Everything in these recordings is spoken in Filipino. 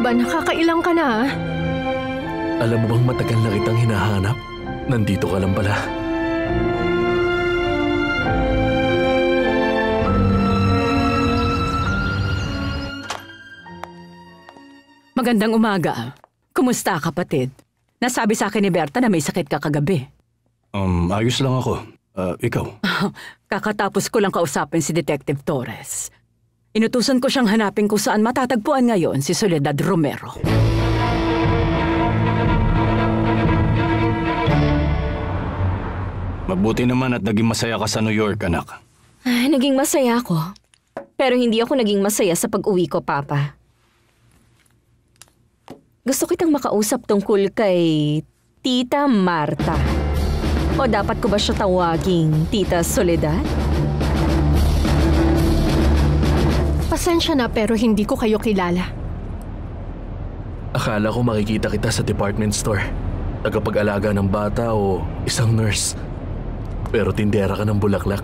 ba? Nakakailang ka na, ha? Alam mo bang matagal na kitang hinahanap? Nandito ka lang pala. Magandang umaga. Kumusta, kapatid? Nasabi sa akin ni Berta na may sakit ka kagabi. Ayos lang ako. Ikaw? Kakatapos ko lang kausapin si Detective Torres. Inutusan ko siyang hanapin kung saan matatagpuan ngayon si Soledad Romero. Mabuti naman at naging masaya ka sa New York, anak. Naging masaya ako. Pero hindi ako naging masaya sa pag-uwi ko, Papa. Gusto kitang makausap tungkol kay Tita Marta. O dapat ko ba siya tawaging Tita Soledad? Pasensya na pero hindi ko kayo kilala. Akala ko makikita kita sa department store. Tagapag-alaga ng bata o isang nurse. Pero tindera ka ng bulaklak.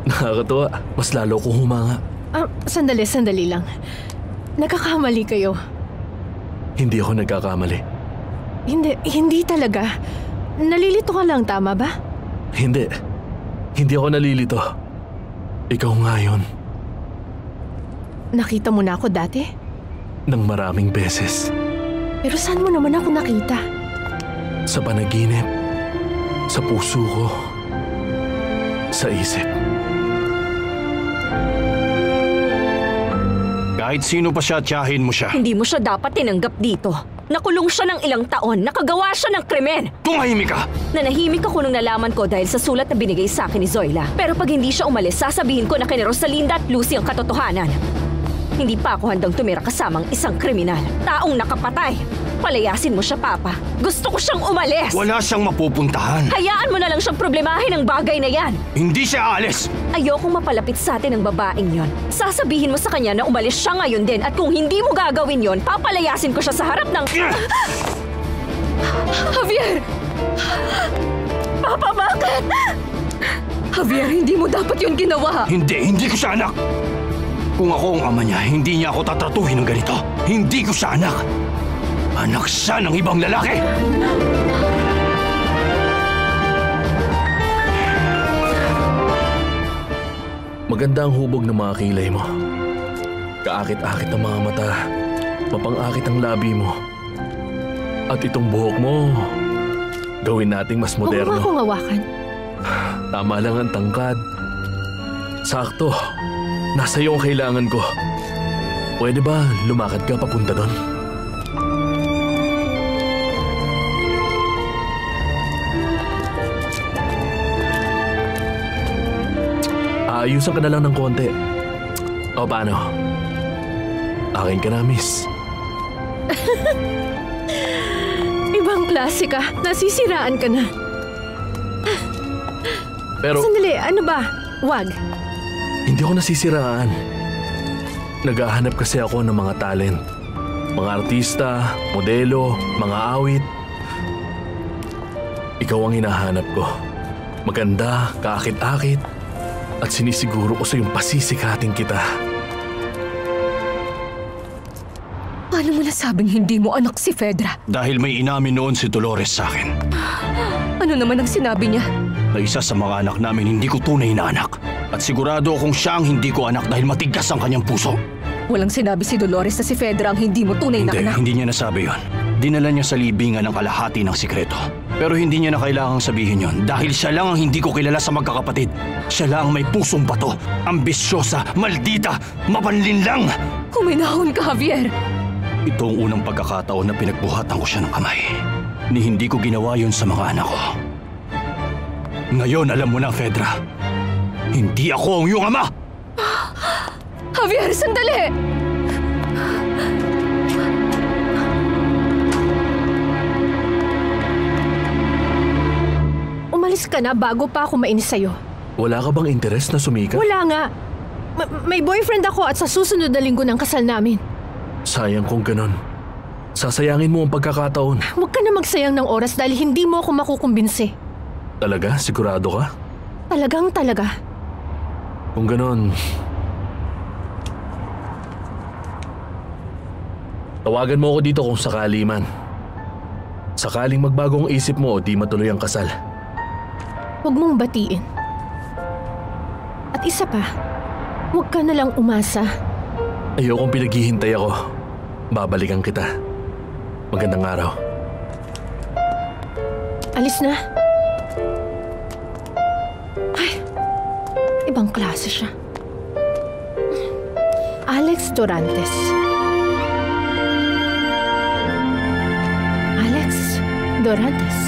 Nakakatuwa. Mas lalo ko humanga. Sandali lang. Nagkakamali kayo. Hindi ako nagkakamali. Hindi talaga. Nalilito ka lang, tama ba? Hindi. Hindi ako nalilito. Ikaw nga yun. Nakita mo na ako dati? Nang maraming beses. Pero saan mo naman ako nakita? Sa panaginip. Sa puso ko. Sa isip. Kahit sino pa siya, tiyahin mo siya. Hindi mo siya dapat tinanggap dito. Nakulong siya ng ilang taon. Nakagawa siya ng krimen. Tumahimik ka! Nanahimik ako nung nalaman ko dahil sa sulat na binigay sa akin ni Zoila. Pero pag hindi siya umalis, sasabihin ko na kay Rosalinda at Lucy ang katotohanan. Hindi pa ako handang tumira kasamang isang kriminal. Taong nakapatay. Palayasin mo siya, Papa. Gusto ko siyang umalis. Wala siyang mapupuntahan. Hayaan mo na lang siyang problemahin ang bagay na yan. Hindi siya aalis. Ayokong mapalapit sa atin ang babaeng yon. Sasabihin mo sa kanya na umalis siya ngayon din at kung hindi mo gagawin yon, papalayasin ko siya sa harap ng... Javier! Papa, bakit? Javier, hindi mo dapat yun ginawa. Hindi ko siya anak. Kung ako ang ama niya, hindi niya ako tatratuhin ng ganito. Hindi ko siya anak. Anak siya ng ibang lalaki. Maganda ang hubog ng mga kilay mo. Kaakit-akit ang mga mata. Mapang-akit ang labi mo. At itong buhok mo, gawin nating mas moderno. Huwag mo akong hawakan. Tama lang ang tangkad. Sakto. Nasa iyo ang kailangan ko. Pwede ba lumakad ka papunta doon? Ayusan ka na lang ng konti. O paano? Akin ka na, miss. Ibang klase ka. Nasisiraan ka na. Pero... Sandali, ano ba? Wag. Hindi ako nasisiraan. Naghahanap kasi ako ng mga talent. Mga artista, modelo, mga awit. Ikaw ang hinahanap ko. Maganda, kaakit-akit. At sinisiguro ko sa iyong pasisikating kita. Paano mo nasabing hindi mo anak si Fedra? Dahil may inamin noon si Dolores sa akin. Ano naman ang sinabi niya? Na isa sa mga anak namin hindi ko tunay na anak. At sigurado akong siya ang hindi ko anak dahil matigas ang kanyang puso. Walang sinabi si Dolores na si Fedra ang hindi mo tunay na anak. Hindi niya nasabi yon. Dinala niya sa libingan ang kalahati ng sikreto. Pero hindi niya na kailangang sabihin yon dahil siya lang ang hindi ko kilala sa magkakapatid. Siya lang ang may pusong bato, ambisyosa, maldita, mapanlinlang. Huminahon ka, Javier. Ito ang unang pagkakataon na pinagbuhatan ko siya ng kamay. Ni hindi ko ginawa yon sa mga anak ko. Ngayon alam mo na, Fedra. Hindi ako ang iyong ama! Javier, sandali! Umalis ka na bago pa ako mainis sa'yo. Wala ka bang interes na sumikat? Wala nga. May boyfriend ako at sa susunod na linggo ng kasal namin. Sayang kung ganon. Sasayangin mo ang pagkakataon. Huwag ka na magsayang ng oras dahil hindi mo ako makukumbinsi. Talaga? Sigurado ka? Talagang talaga. Kung ganon, Tawagan mo ako dito kung sakali man. Sakaling magbago ang isip mo o di matuloy ang kasal. Huwag mong batiin. At isa pa, huwag ka na lang umasa. Ayokong pinaghihintay ako. Babalikan kita. Magandang araw. Alis na. Ay, ibang klase siya. Alex Dorantes. Alex Dorantes.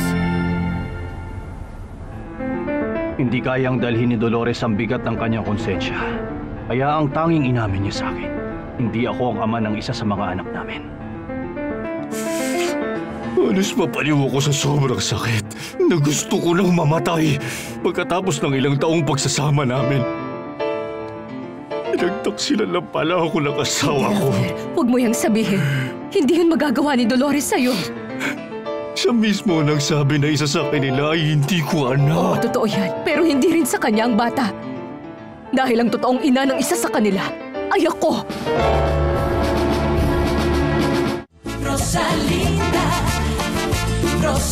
Hindi kayang dalhin ni Dolores ang bigat ng kanyang konsensya. Kaya ang tanging inamin niya sa akin, hindi ako ang ama ng isa sa mga anak namin. Alis mapaliw ako sa sobrang sakit na gusto ko nang mamatay pagkatapos ng ilang taong pagsasama namin. Pinagtaksilan lang pala ako ng asawa ko. Huwag mo yang sabihin. Hindi yun magagawa ni Dolores sa'yo. Siya mismo ang nagsabi na isa sa kanila ay hindi ko Oo, anak. totoo yan. Pero hindi rin sa kanya ang bata. Dahil ang totoong ina ng isa sa kanila ay ako. Rosalinda.